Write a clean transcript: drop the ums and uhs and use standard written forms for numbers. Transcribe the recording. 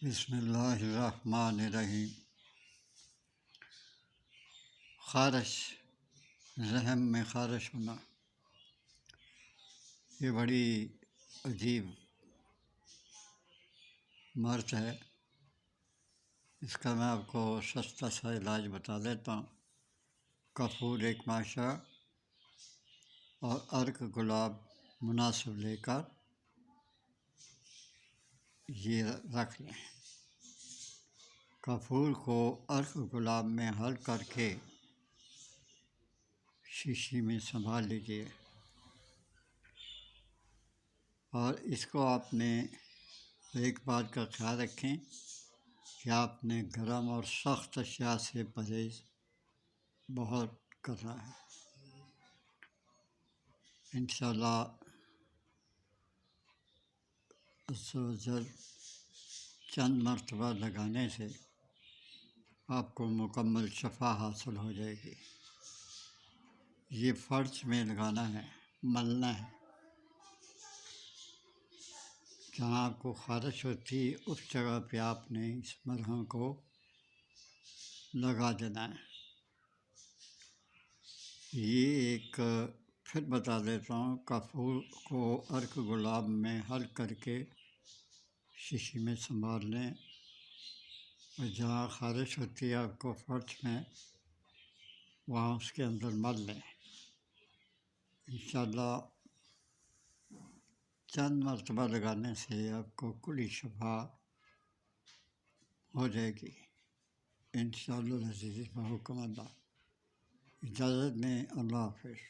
بسم اللہ الرحمن الرحیم۔ خارش، رحم میں خارش ہونا، یہ بڑی عجیب مرض ہے۔ اس کا میں آپ کو سستا سا علاج بتا دیتا ہوں۔ کافور ایک ماشا اور عرق گلاب مناسب لے کر یہ رکھ لیں۔ کافور کو عرق گلاب میں حل کر کے شیشی میں سنبھال لیجیے، اور اس کو آپ نے ایک بات کا خیال رکھیں کہ آپ نے گرم اور سخت اشیاء سے پرہیز بہت کرنا ہے۔ انشاءاللہ عز و جل چند مرتبہ لگانے سے آپ کو مکمل شفا حاصل ہو جائے گی۔ یہ فرش میں لگانا ہے، ملنا ہے۔ جہاں آپ کو خارش ہوتی ہے اس جگہ پہ آپ نے اس مرہم کو لگا دینا ہے۔ یہ ایک پھر بتا دیتا ہوں۔ کافور کو عرق گلاب میں حل کر کے شیشی میں سنبھال لیں، اور جہاں خارش ہوتی ہے آپ کو فرش میں، وہاں اس کے اندر مل لیں۔ انشاءاللہ چند مرتبہ لگانے سے آپ کو کلی شفا ہو جائے گی انشاءاللہ العزیز بحکم اللہ۔ اجازت دیں، اللہ حافظ۔